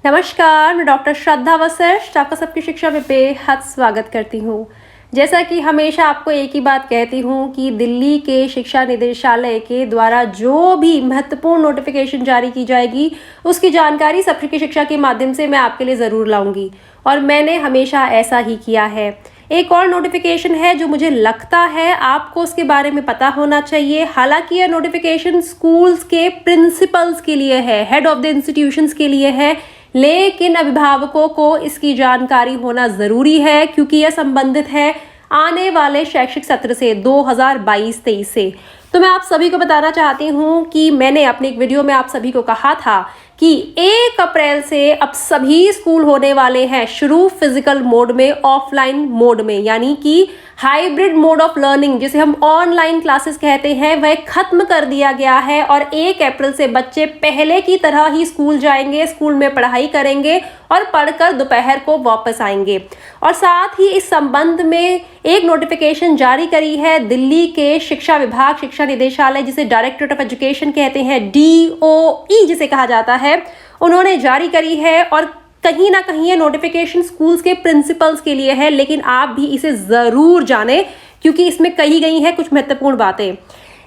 नमस्कार, मैं डॉक्टर श्रद्धा वशिष्ठ आपका सबकी शिक्षा में बेहद स्वागत करती हूँ। जैसा कि हमेशा आपको एक ही बात कहती हूँ कि दिल्ली के शिक्षा निदेशालय के द्वारा जो भी महत्वपूर्ण नोटिफिकेशन जारी की जाएगी उसकी जानकारी सबकी शिक्षा के माध्यम से मैं आपके लिए ज़रूर लाऊंगी और मैंने हमेशा ऐसा ही किया है। एक और नोटिफिकेशन है जो मुझे लगता है आपको उसके बारे में पता होना चाहिए। हालांकि यह नोटिफिकेशन स्कूल्स के प्रिंसिपल्स के लिए है, हेड ऑफ द इंस्टीट्यूशंस के लिए है, लेकिन अभिभावकों को इसकी जानकारी होना ज़रूरी है क्योंकि यह संबंधित है आने वाले शैक्षिक सत्र से 2022-23 से। तो मैं आप सभी को बताना चाहती हूँ कि मैंने अपने एक वीडियो में आप सभी को कहा था कि 1 अप्रैल से अब सभी स्कूल होने वाले हैं शुरू फिजिकल मोड में, ऑफलाइन मोड में, यानी कि हाइब्रिड मोड ऑफ लर्निंग जिसे हम ऑनलाइन क्लासेस कहते हैं वह खत्म कर दिया गया है और 1 अप्रैल से बच्चे पहले की तरह ही स्कूल जाएंगे, स्कूल में पढ़ाई करेंगे और पढ़कर दोपहर को वापस आएंगे। और साथ ही इस संबंध में एक नोटिफिकेशन जारी करी है दिल्ली के शिक्षा विभाग, शिक्षा निदेशालय जिसे डायरेक्टरेट ऑफ एजुकेशन कहते हैं, DOE जिसे कहा जाता है, उन्होंने जारी करी है। और कहीं ना कहीं ये नोटिफिकेशन स्कूल्स के प्रिंसिपल्स के लिए है, लेकिन आप भी इसे ज़रूर जानें क्योंकि इसमें कही गई हैं कुछ महत्वपूर्ण बातें।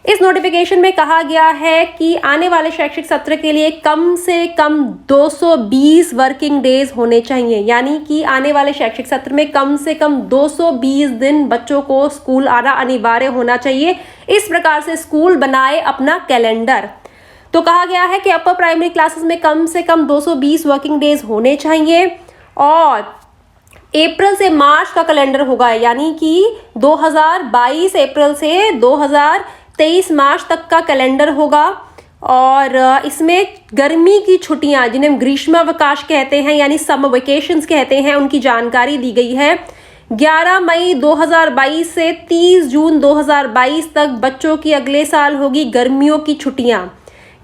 इस नोटिफिकेशन में कहा गया है कि आने वाले शैक्षिक सत्र के लिए कम से कम 220 वर्किंग डेज होने चाहिए, यानी कि आने वाले शैक्षिक सत्र में कम से कम 220 दिन बच्चों को स्कूल आना अनिवार्य होना चाहिए। इस प्रकार से स्कूल बनाए अपना कैलेंडर। तो कहा गया है कि अपर प्राइमरी क्लासेस में कम से कम 220 वर्किंग डेज होने चाहिए और अप्रैल से मार्च का कैलेंडर होगा, यानी कि 2022 अप्रैल से 2023 मार्च तक का कैलेंडर होगा। और इसमें गर्मी की छुट्टियां जिन्हें हम ग्रीष्मावकाश कहते हैं यानी समर वेकेशंस कहते हैं, उनकी जानकारी दी गई है। 11 मई 2022 से 30 जून 2022 तक बच्चों की अगले साल होगी गर्मियों की छुट्टियां,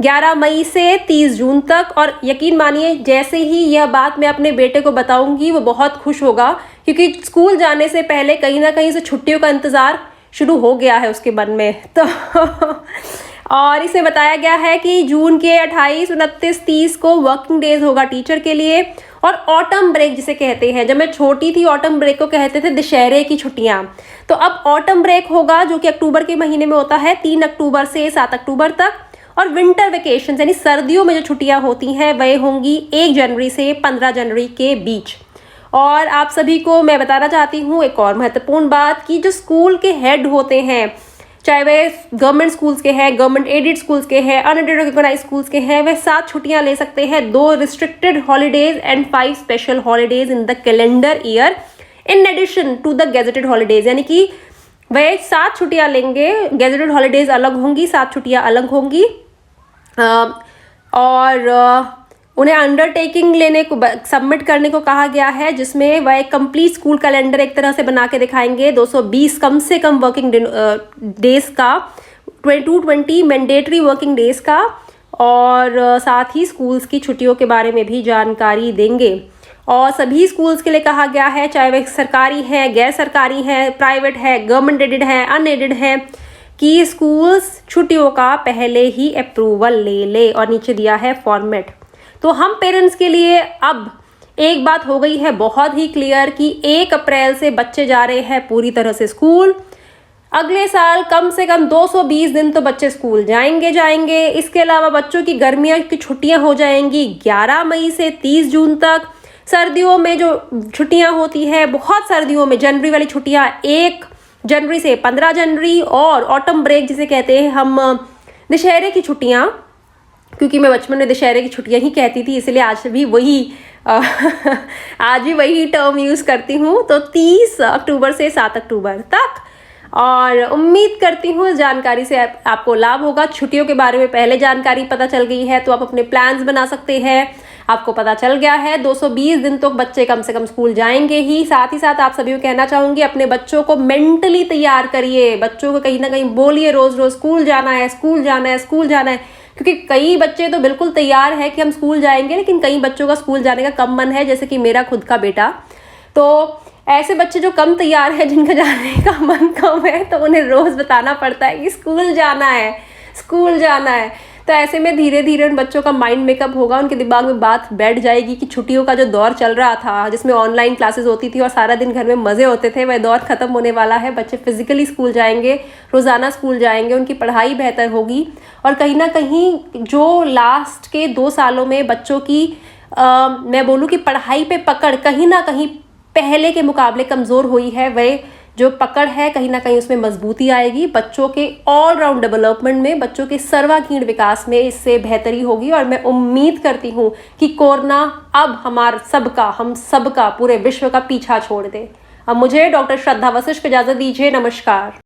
11 मई से 30 जून तक। और यकीन मानिए जैसे ही यह बात मैं अपने बेटे को बताऊंगी वो बहुत खुश होगा क्योंकि स्कूल जाने से पहले कहीं ना कहीं से छुट्टियों का इंतज़ार शुरू हो गया है उसके मन में। तो और इसे बताया गया है कि जून के 28, 29, 30 को वर्किंग डेज होगा टीचर के लिए। और ऑटम ब्रेक जिसे कहते हैं, जब मैं छोटी थी ऑटम ब्रेक को कहते थे दशहरे की छुट्टियां, तो अब ऑटम ब्रेक होगा जो कि अक्टूबर के महीने में होता है, 3 अक्टूबर से 7 अक्टूबर तक। और विंटर वेकेशन यानी सर्दियों में जो छुट्टियां होती हैं वह होंगी 1 जनवरी से 15 जनवरी के बीच। और आप सभी को मैं बताना चाहती हूँ एक और महत्वपूर्ण बात कि जो स्कूल के हेड होते हैं, चाहे वे गवर्नमेंट स्कूल्स के हैं, गवर्नमेंट एडेड स्कूल्स के हैं, अनएडेड रिकॉग्नाइज्ड स्कूल्स के हैं, वह 7 छुट्टियां ले सकते हैं, 2 restricted holidays and 5 special holidays in the calendar year in addition to the gazetted holidays. यानी कि वह 7 छुट्टियां लेंगे, गेजेटेड हॉलीडेज अलग होंगी, 7 छुट्टियां अलग होंगी। और उन्हें अंडरटेकिंग लेने को सबमिट करने को कहा गया है जिसमें वह एक कंप्लीट स्कूल कैलेंडर एक तरह से बना के दिखाएंगे, 220 कम से कम वर्किंग डेज का, 220 मैंडेटरी वर्किंग डेज का, और साथ ही स्कूल्स की छुट्टियों के बारे में भी जानकारी देंगे। और सभी स्कूल्स के लिए कहा गया है, चाहे वे सरकारी हैं, गैर सरकारी हैं, प्राइवेट है, गवर्नमेंट एडेड है, अनएडेड है, कि स्कूल्स छुट्टियों का पहले ही अप्रूवल ले ले। और नीचे दिया है फॉर्मेट। तो हम पेरेंट्स के लिए अब एक बात हो गई है बहुत ही क्लियर कि 1 अप्रैल से बच्चे जा रहे हैं पूरी तरह से स्कूल। अगले साल कम से कम 220 दिन तो बच्चे स्कूल जाएंगे। इसके अलावा बच्चों की गर्मियों की छुट्टियां हो जाएंगी 11 मई से 30 जून तक। सर्दियों में जो छुट्टियां होती है, बहुत सर्दियों में जनवरी वाली छुट्टियां 1 जनवरी से 15 जनवरी, और ऑटम ब्रेक जिसे कहते हैं हम दशहरे की छुट्टियां, क्योंकि मैं बचपन में दशहरे की छुट्टियां ही कहती थी इसलिए आज भी वही टर्म यूज़ करती हूँ। तो 30 अक्टूबर से 7 अक्टूबर तक। और उम्मीद करती हूँ इस जानकारी से आपको लाभ होगा। छुट्टियों के बारे में पहले जानकारी पता चल गई है तो आप अपने प्लान्स बना सकते हैं। आपको पता चल गया है 220 दिन तो बच्चे कम से कम स्कूल जाएंगे ही। साथ ही साथ आप सभी को कहना चाहूँगी अपने बच्चों को मेंटली तैयार करिए, बच्चों को कहीं ना कहीं बोलिए रोज़ रोज़ स्कूल जाना है, स्कूल जाना है, स्कूल जाना है। क्योंकि कई बच्चे तो बिल्कुल तैयार है कि हम स्कूल जाएंगे, लेकिन कई बच्चों का स्कूल जाने का कम मन है, जैसे कि मेरा खुद का बेटा। तो ऐसे बच्चे जो कम तैयार है, जिनका जाने का मन कम है, तो उन्हें रोज़ बताना पड़ता है कि स्कूल जाना है, स्कूल जाना है। तो ऐसे में धीरे धीरे उन बच्चों का माइंड मेकअप होगा, उनके दिमाग में बात बैठ जाएगी कि छुट्टियों का जो दौर चल रहा था जिसमें ऑनलाइन क्लासेस होती थी और सारा दिन घर में मज़े होते थे, वह दौर ख़त्म होने वाला है। बच्चे फिजिकली स्कूल जाएंगे, रोज़ाना स्कूल जाएंगे, उनकी पढ़ाई बेहतर होगी और कहीं ना कहीं जो लास्ट के 2 सालों में बच्चों की मैं बोलूँ कि पढ़ाई पे पकड़ कहीं ना कहीं पहले के मुकाबले कमज़ोर हुई है, वह जो पकड़ है कहीं ना कहीं उसमें मजबूती आएगी। बच्चों के ऑलराउंड डेवलपमेंट में, बच्चों के सर्वांगीण विकास में इससे बेहतरी होगी और मैं उम्मीद करती हूँ कि कोरोना अब हम सबका पूरे विश्व का पीछा छोड़ दे। अब मुझे डॉक्टर श्रद्धा वशिष्ठ को इजाज़त दीजिए। नमस्कार।